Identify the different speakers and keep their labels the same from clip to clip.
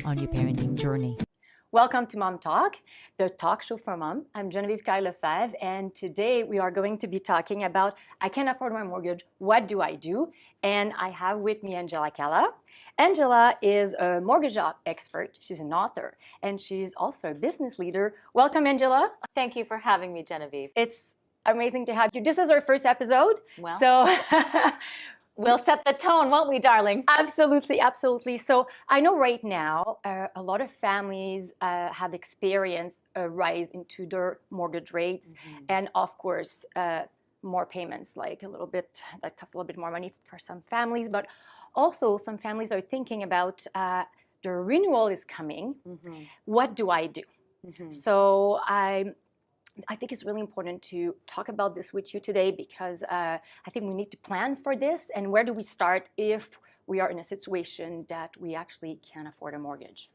Speaker 1: on your parenting journey.
Speaker 2: Welcome to Mom Talk, the talk show for mom. I'm Genevieve Calla, and today we are going to be talking about I can't afford my mortgage, what do I do? And I have with me Calla. Angela is a mortgage expert, she's an author, and she's also a business leader. Welcome, Angela.
Speaker 3: Thank you for having me, Genevieve.
Speaker 2: It's amazing to have you. This is our first episode,
Speaker 3: Well,
Speaker 2: so
Speaker 3: we'll set the tone, won't we, darling?
Speaker 2: Absolutely, absolutely. So I know right now a lot of families have experienced a rise into their mortgage rates, and of course, more payments, like that costs a little bit more money for some families, but also some families are thinking about the renewal is coming. What do I do? So I think it's really important to talk about this with you today because I think we need to plan for this. And where do we start if we are in a situation that we actually can't afford a mortgage?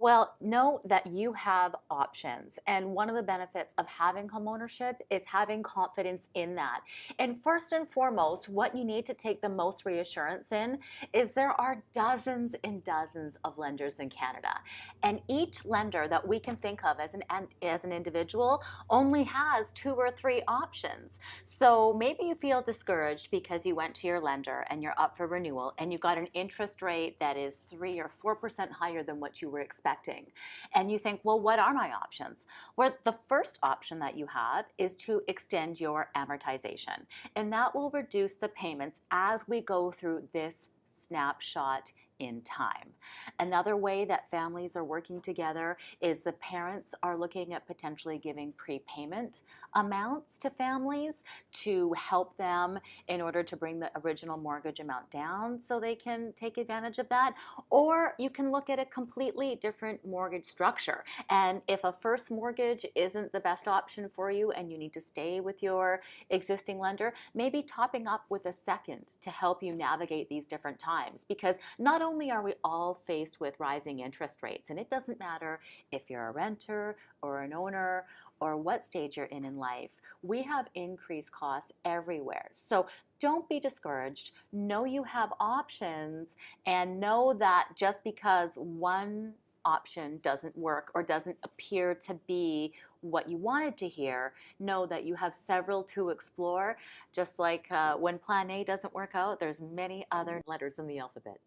Speaker 3: Well, know that you have options. And one of the benefits of having homeownership is having confidence in that. And first and foremost, what you need to take the most reassurance in is there are dozens and dozens of lenders in Canada. And each lender that we can think of as an individual only has 2 or 3 options. So maybe you feel discouraged because you went to your lender and you're up for renewal and you got an interest rate that is 3 or 4% higher than what you were expecting. And you think, well, what are my options? Well, the first option that you have is to extend your amortization. And that will reduce the payments as we go through this snapshot in time. Another way that families are working together is the parents are looking at potentially giving prepayment amounts to families to help them in order to bring the original mortgage amount down so they can take advantage of that. Or you can look at a completely different mortgage structure. And if a first mortgage isn't the best option for you and you need to stay with your existing lender, maybe topping up with a second to help you navigate these different times. Because not only are we all faced with rising interest rates, and it doesn't matter if you're a renter or an owner or what stage you're in life, we have increased costs everywhere. So don't be discouraged. Know you have options, and know that just because one option doesn't work or doesn't appear to be what you wanted to hear, know that you have several to explore. Just like when plan A doesn't work out, there's many other letters in the alphabet.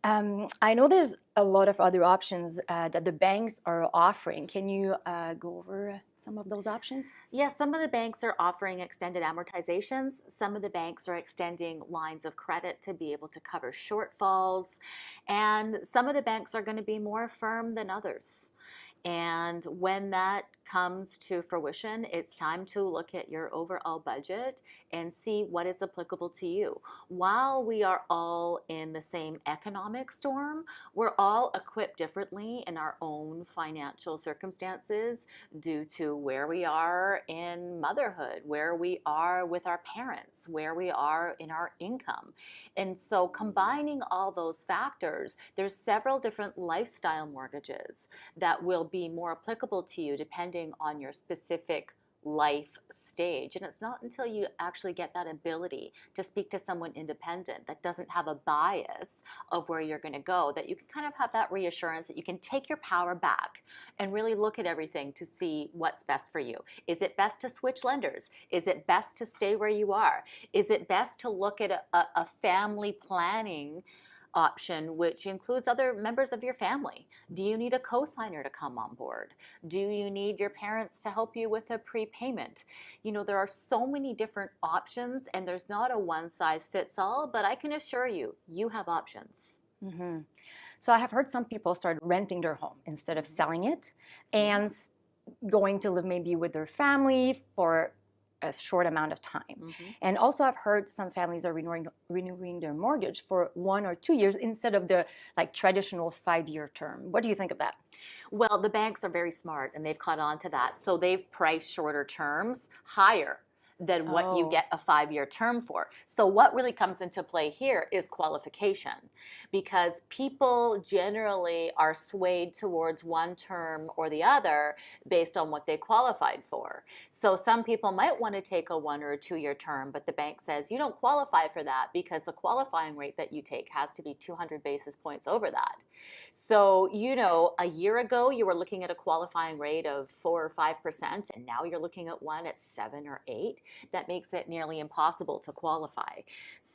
Speaker 2: I know there's a lot of other options that the banks are offering. Can you go over some of those options?
Speaker 3: Yes, some of the banks are offering extended amortizations. Some of the banks are extending lines of credit to be able to cover shortfalls. And some of the banks are going to be more firm than others. And when that comes to fruition, it's time to look at your overall budget and see what is applicable to you. While we are all in the same economic storm, we're all equipped differently in our own financial circumstances due to where we are in motherhood, where we are with our parents, where we are in our income. And so combining all those factors, there's several different lifestyle mortgages that will be more applicable to you depending on your specific life stage. And it's not until you actually get that ability to speak to someone independent that doesn't have a bias of where you're going to go that you can kind of have that reassurance that you can take your power back and really look at everything to see what's best for you. Is it best to switch lenders? Is it best to stay where you are? Is it best to look at a family planning option, which includes other members of your family? Do you need a co-signer to come on board? Do you need your parents to help you with a prepayment? You know, there are so many different options, and there's not a one-size-fits-all, but I can assure you, you have options.
Speaker 2: So I have heard some people start renting their home instead of selling it and going to live maybe with their family for a short amount of time. And also I've heard some families are renewing their mortgage for 1 or 2 years instead of the traditional 5-year term. What do you think of that?
Speaker 3: Well, the banks are very smart and they've caught on to that. So they've priced shorter terms higher than what you
Speaker 2: Oh.
Speaker 3: get a 5-year term for. So what really comes into play here is qualification, because people generally are swayed towards one term or the other based on what they qualified for. So some people might want to take a 1 or a 2-year term, but the bank says you don't qualify for that because the qualifying rate that you take has to be 200 basis points over that. So, a year ago you were looking at a qualifying rate of 4 or 5%, and now you're looking at one at 7 or 8. That makes it nearly impossible to qualify.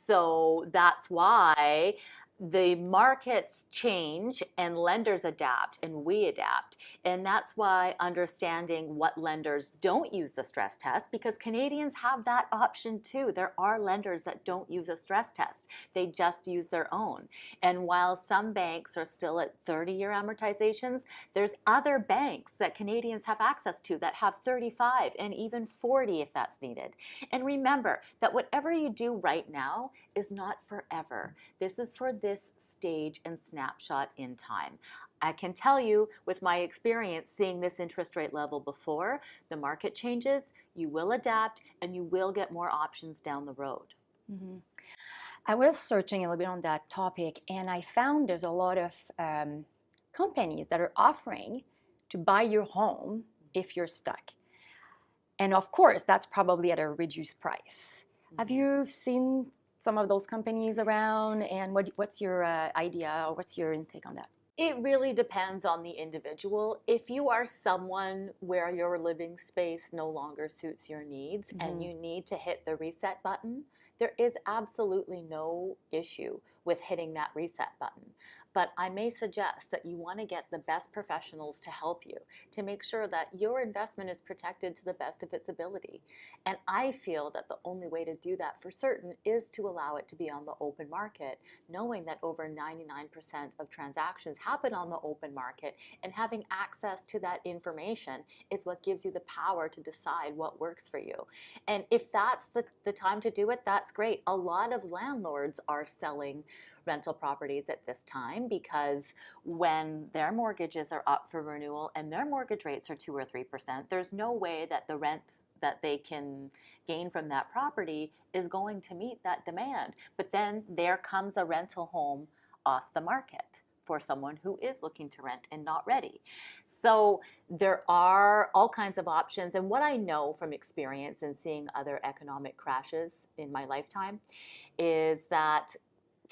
Speaker 3: So that's why the markets change and lenders adapt and we adapt. And that's why understanding what lenders don't use the stress test, because Canadians have that option too. There are lenders that don't use a stress test. They just use their own. And while some banks are still at 30-year amortizations, there's other banks that Canadians have access to that have 35 and even 40 if that's needed. And remember that whatever you do right now is not forever. This is for this stage and snapshot in time. I can tell you with my experience seeing this interest rate level before, the market changes, you will adapt, and you will get more options down the road.
Speaker 2: Mm-hmm. I was searching a little bit on that topic, and I found there's a lot of companies that are offering to buy your home if you're stuck. And of course, that's probably at a reduced price. Mm-hmm. Have you seen some of those companies around, and what's your idea, or what's your intake on that?
Speaker 3: It really depends on the individual. If you are someone where your living space no longer suits your needs, mm-hmm. and you need to hit the reset button, there is absolutely no issue with hitting that reset button. But I may suggest that you want to get the best professionals to help you to make sure that your investment is protected to the best of its ability. And I feel that the only way to do that for certain is to allow it to be on the open market, knowing that over 99% of transactions happen on the open market, and having access to that information is what gives you the power to decide what works for you. And if that's the time to do it, that's great. A lot of landlords are selling rental properties at this time because when their mortgages are up for renewal and their mortgage rates are 2 or 3%, there's no way that the rent that they can gain from that property is going to meet that demand. But then there comes a rental home off the market for someone who is looking to rent and not ready. So there are all kinds of options. And what I know from experience and seeing other economic crashes in my lifetime is that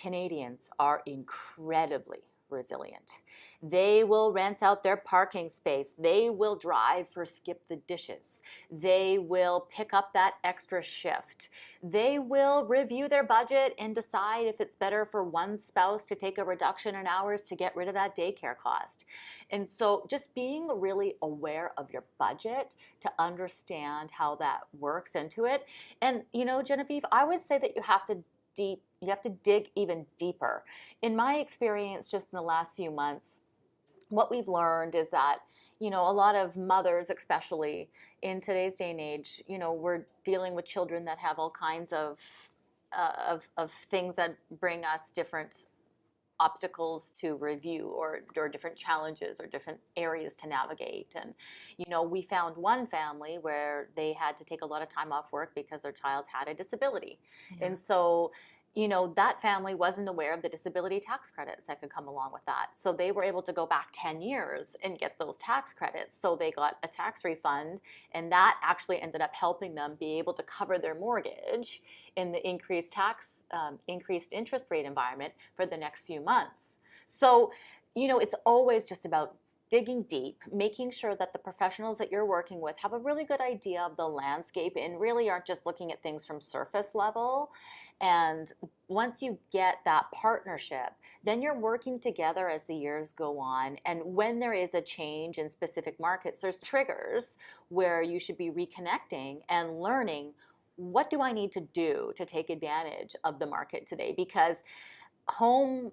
Speaker 3: Canadians are incredibly resilient. They will rent out their parking space. They will drive for skip the dishes. They will pick up that extra shift. They will review their budget and decide if it's better for one spouse to take a reduction in hours to get rid of that daycare cost. And so just being really aware of your budget to understand how that works into it. And, Genevieve, I would say that you have to dig even deeper. In my experience, just in the last few months, what we've learned is that, a lot of mothers, especially in today's day and age, we're dealing with children that have all kinds of things that bring us different obstacles to review or different challenges or different areas to navigate. And, we found one family where they had to take a lot of time off work because their child had a disability. Yeah. And so, that family wasn't aware of the disability tax credits that could come along with that. So they were able to go back 10 years and get those tax credits. So they got a tax refund, and that actually ended up helping them be able to cover their mortgage in the increased interest rate environment for the next few months. So, it's always just about digging deep, making sure that the professionals that you're working with have a really good idea of the landscape and really aren't just looking at things from surface level. And once you get that partnership, then you're working together as the years go on. And when there is a change in specific markets, there's triggers where you should be reconnecting and learning, what do I need to do to take advantage of the market today? Because home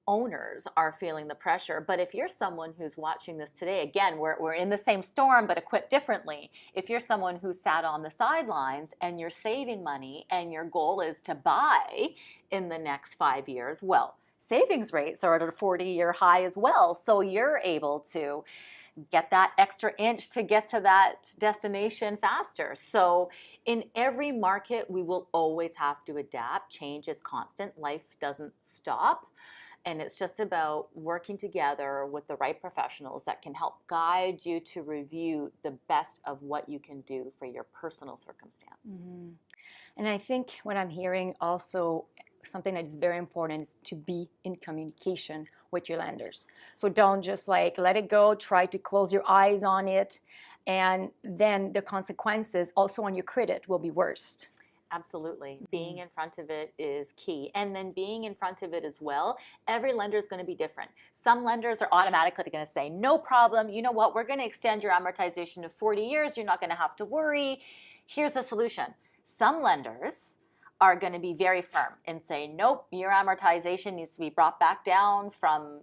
Speaker 3: owners are feeling the pressure. But if you're someone who's watching this today, again, we're in the same storm but equipped differently. If you're someone who sat on the sidelines and you're saving money and your goal is to buy in the next 5 years, well, savings rates are at a 40-year high as well. So you're able to get that extra inch to get to that destination faster. So in every market, we will always have to adapt. Change is constant. Life doesn't stop. And it's just about working together with the right professionals that can help guide you to review the best of what you can do for your personal circumstance.
Speaker 2: Mm-hmm. And I think what I'm hearing also, something that is very important is to be in communication with your lenders. So don't just like let it go, try to close your eyes on it, and then the consequences also on your credit will be worse.
Speaker 3: Absolutely. Being in front of it is key. And then being in front of it as well, every lender is going to be different. Some lenders are automatically going to say, no problem. You know what? We're going to extend your amortization to 40 years. You're not going to have to worry. Here's the solution. Some lenders are going to be very firm and say, nope, your amortization needs to be brought back down from,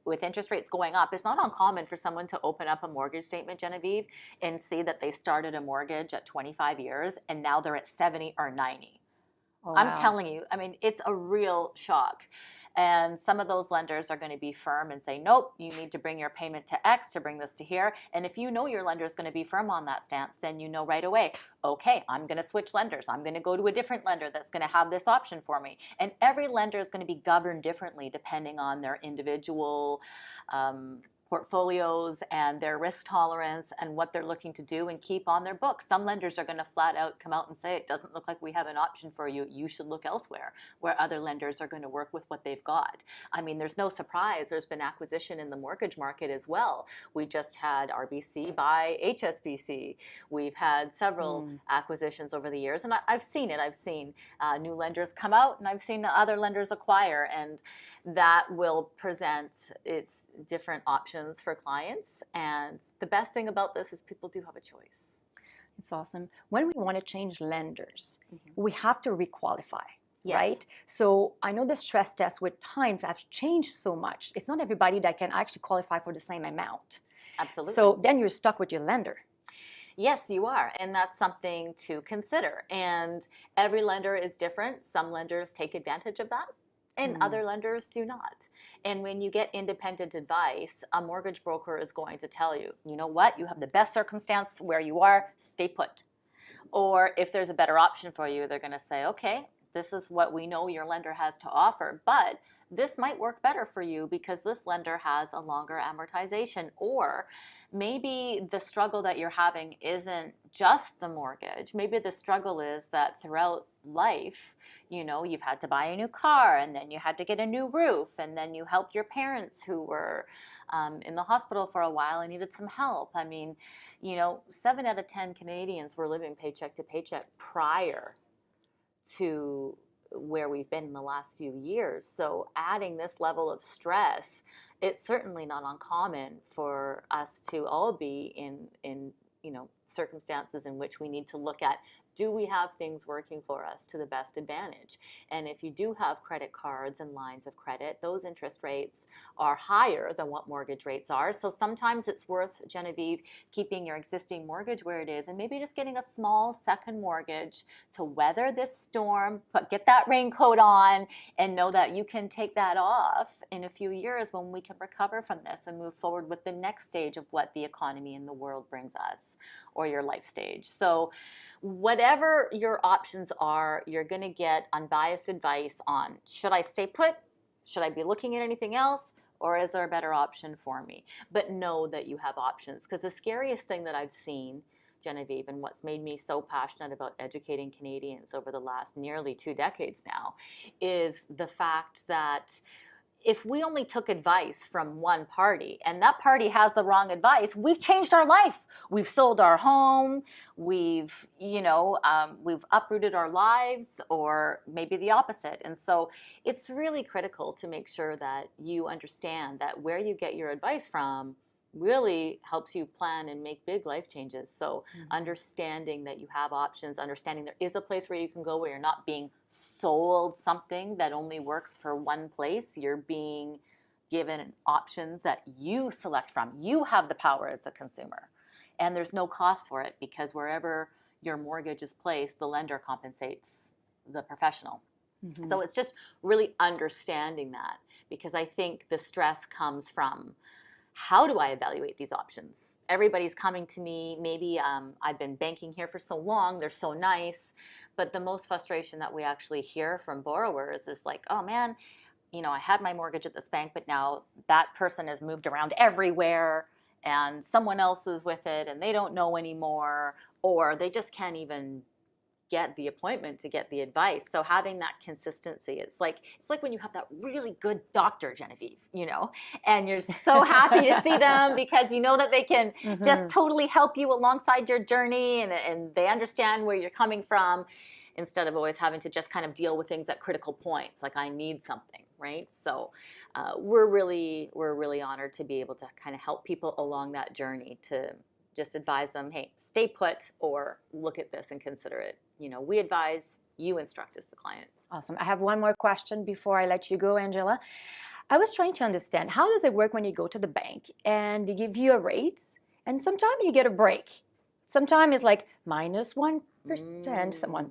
Speaker 3: with interest rates going up. It's not uncommon for someone to open up a mortgage statement, Genevieve, and see that they started a mortgage at 25 years and now they're at 70 or 90.
Speaker 2: Oh,
Speaker 3: I'm
Speaker 2: wow.
Speaker 3: telling you, it's a real shock. And some of those lenders are going to be firm and say, nope, you need to bring your payment to X to bring this to here. And if you know your lender is going to be firm on that stance, then you know right away, okay, I'm going to switch lenders. I'm going to go to a different lender that's going to have this option for me. And every lender is going to be governed differently depending on their individual portfolios and their risk tolerance and what they're looking to do and keep on their books. Some lenders are going to flat out come out and say, it doesn't look like we have an option for you. You should look elsewhere, where other lenders are going to work with what they've got. There's no surprise. There's been acquisition in the mortgage market as well. We just had RBC buy HSBC. We've had several acquisitions over the years, and I've seen it. I've seen new lenders come out, and I've seen other lenders acquire, and that will present its different options for clients. And the best thing about this is people do have a choice.
Speaker 2: It's awesome. When we want to change lenders, we have to requalify,
Speaker 3: Yes.
Speaker 2: right? So I know the stress tests with times have changed so much. It's not everybody that can actually qualify for the same amount.
Speaker 3: Absolutely.
Speaker 2: So then you're stuck with your lender.
Speaker 3: Yes, you are. And that's something to consider. And every lender is different. Some lenders take advantage of that, and other lenders do not. And when you get independent advice, a mortgage broker is going to tell you, you know what, you have the best circumstance where you are, stay put. Or if there's a better option for you, they're going to say, okay, this is what we know your lender has to offer, but this might work better for you because this lender has a longer amortization. Or maybe the struggle that you're having isn't just the mortgage. Maybe the struggle is that throughout life, you've had to buy a new car, and then you had to get a new roof, and then you helped your parents who were in the hospital for a while and needed some help. 7 out of 10 Canadians were living paycheck to paycheck prior to where we've been in the last few years. So adding this level of stress, it's certainly not uncommon for us to all be in circumstances in which we need to look at, do we have things working for us to the best advantage? And if you do have credit cards and lines of credit, those interest rates are higher than what mortgage rates are. So sometimes it's worth, Genevieve, keeping your existing mortgage where it is and maybe just getting a small second mortgage to weather this storm, but get that raincoat on and know that you can take that off in a few years when we can recover from this and move forward with the next stage of what the economy and the world brings us, or your life stage. So whatever your options are, you're going to get unbiased advice on, should I stay put? Should I be looking at anything else? Or is there a better option for me? But know that you have options, because the scariest thing that I've seen, Genevieve, and what's made me so passionate about educating Canadians over the last nearly 2 decades now, is the fact that if we only took advice from one party and that party has the wrong advice, we've changed our life. We've sold our home. We've uprooted our lives, or maybe the opposite. And so it's really critical to make sure that you understand that where you get your advice from really helps you plan and make big life changes. So understanding that you have options, understanding there is a place where you can go where you're not being sold something that only works for one place. You're being given options that you select from. You have the power as the consumer. And there's no cost for it, because wherever your mortgage is placed, the lender compensates the professional. So it's just really understanding that, because I think the stress comes from how do I evaluate these options? Everybody's coming to me, maybe I've been banking here for so long, they're so nice, but the most frustration that we actually hear from borrowers is like, oh man, I had my mortgage at this bank, but now that person has moved around everywhere and someone else is with it and they don't know anymore, or they just can't even get the appointment to get the advice. So having that consistency, it's like when you have that really good doctor, Genevieve, and you're so happy to see them because you know that they can just totally help you alongside your journey, and they understand where you're coming from, instead of always having to just kind of deal with things at critical points, like I need something, right? So we're really honored to be able to kind of help people along that journey, to just advise them, hey, stay put, or look at this and consider it. We advise, you instruct as the client.
Speaker 2: Awesome. I have one more question before I let you go, Angela. I was trying to understand, how does it work when you go to the bank and they give you a rate, and sometimes you get a break? Sometimes it's like -1%, one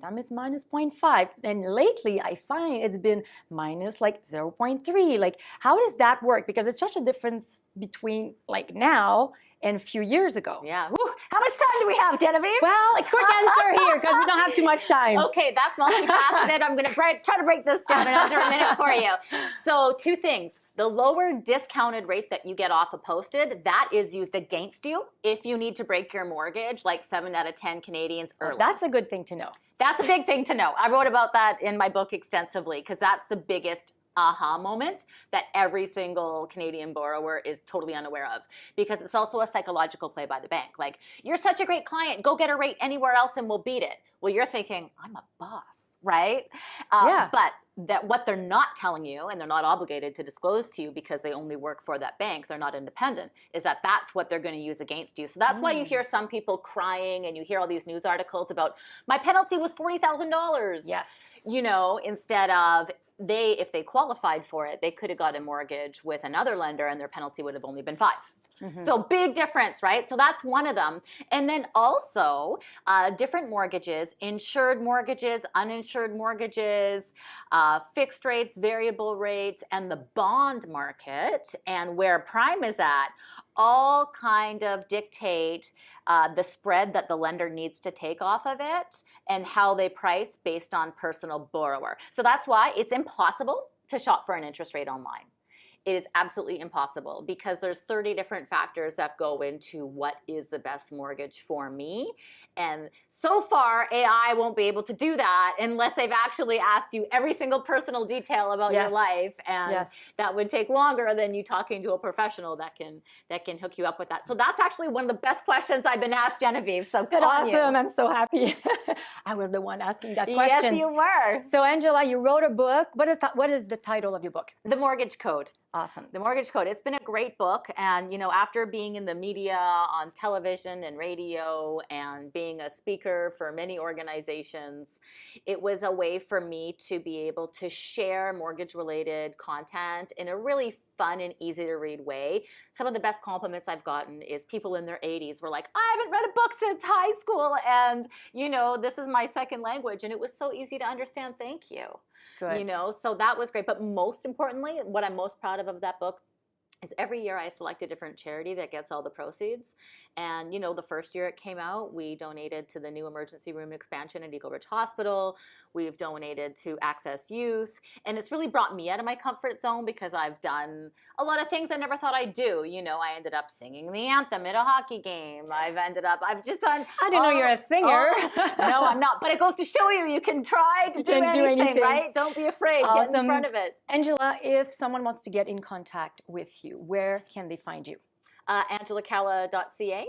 Speaker 2: time it's -0.5, and lately I find it's been minus like 0.3. Like, how does that work? Because it's such a difference between like now and a few years ago.
Speaker 3: Yeah. Woo. How much time do we have, Genevieve?
Speaker 2: Well, a quick answer here, because we don't have too much time.
Speaker 3: Okay, that's multifaceted. I'm going to try to break this down in under a minute for you. So 2 things. The lower discounted rate that you get off of posted, that is used against you if you need to break your mortgage, like 7 out of 10 Canadians early.
Speaker 2: That's a good thing to know.
Speaker 3: That's a big thing to know. I wrote about that in my book extensively, because that's the biggest aha moment that every single Canadian borrower is totally unaware of, because it's also a psychological play by the bank. Like, you're such a great client, go get a rate anywhere else and we'll beat it. Well, you're thinking, I'm a boss, right?
Speaker 2: Yeah.
Speaker 3: But that what they're not telling you, and they're not obligated to disclose to you because they only work for that bank, they're not independent, is that that's what they're going to use against you. So that's why you hear some people crying, and you hear all these news articles about, my penalty was $40,000.
Speaker 2: Yes.
Speaker 3: Instead of, if they qualified for it, they could have got a mortgage with another lender and their penalty would have only been 5. So big difference, right? So that's one of them. And then also different mortgages, insured mortgages, uninsured mortgages, fixed rates, variable rates, and the bond market, and where prime is at, all kind of dictate the spread that the lender needs to take off of it and how they price based on personal borrower. So that's why it's impossible to shop for an interest rate online. It is absolutely impossible, because there's 30 different factors that go into what is the best mortgage for me. And so far, AI won't be able to do that unless they've actually asked you every single personal detail about your life. And that would take longer than you talking to a professional that can hook you up with that. So that's actually one of the best questions I've been asked, Genevieve. So good on you.
Speaker 2: Awesome. I'm so happy. I was the one asking that question.
Speaker 3: Yes, you were.
Speaker 2: So Angela, you wrote a book. What is the title of your book?
Speaker 3: The Mortgage Code.
Speaker 2: Awesome.
Speaker 3: The Mortgage Code. It's been a great book. And, after being in the media, on television and radio, and being a speaker for many organizations, it was a way for me to be able to share mortgage-related content in a really fun and easy to read way. Some of the best compliments I've gotten is people in their 80s were like, I haven't read a book since high school, and this is my second language, and it was so easy to understand. Thank you.
Speaker 2: Good.
Speaker 3: So that was great. But most importantly, what I'm most proud of that book is every year I select a different charity that gets all the proceeds. And, the first year it came out, we donated to the new emergency room expansion at Eagle Ridge Hospital. We've donated to Access Youth. And it's really brought me out of my comfort zone, because I've done a lot of things I never thought I'd do. I ended up singing the anthem at a hockey game. I've just done...
Speaker 2: I didn't know you're a singer.
Speaker 3: No, I'm not. But it goes to show you can try to do anything, right? Don't be afraid.
Speaker 2: Awesome.
Speaker 3: Get in front of it.
Speaker 2: Angela, if someone wants to get in contact with you, where can they find you?
Speaker 3: AngelaCalla.ca,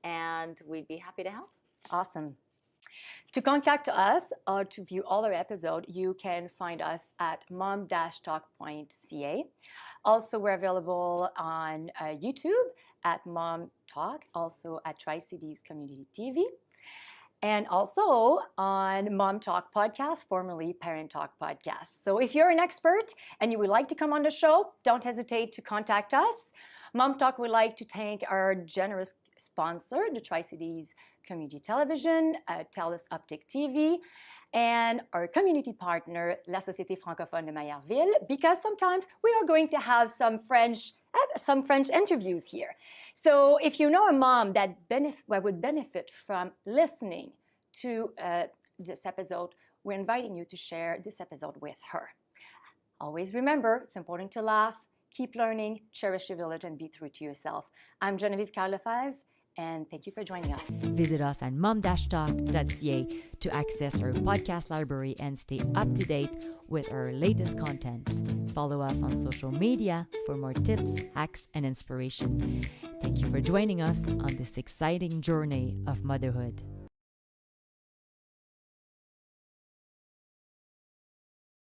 Speaker 3: and we'd be happy to help.
Speaker 2: Awesome. To contact us or to view all our episodes, you can find us at mom-talk.ca. Also, we're available on YouTube at Mom Talk, also at Tri-Cities Community TV, and also on Mom Talk Podcast, formerly Parent Talk Podcast. So if you're an expert and you would like to come on the show, don't hesitate to contact us. Mom Talk would like to thank our generous sponsor, the Tri-Cities Community Television, TELUS Optic TV, and our community partner, La Société Francophone de Maillardville, because sometimes we are going to have some French some French interviews here. So if you know a mom that would benefit from listening to this episode, we're inviting you to share this episode with her. Always remember, it's important to laugh, keep learning, cherish your village, and be true to yourself. I'm Genevieve Calla, and thank you for joining us.
Speaker 1: Visit us at mom-talk.ca to access our podcast library and stay up to date with our latest content. Follow us on social media for more tips, hacks, and inspiration. Thank you for joining us on this exciting journey of motherhood.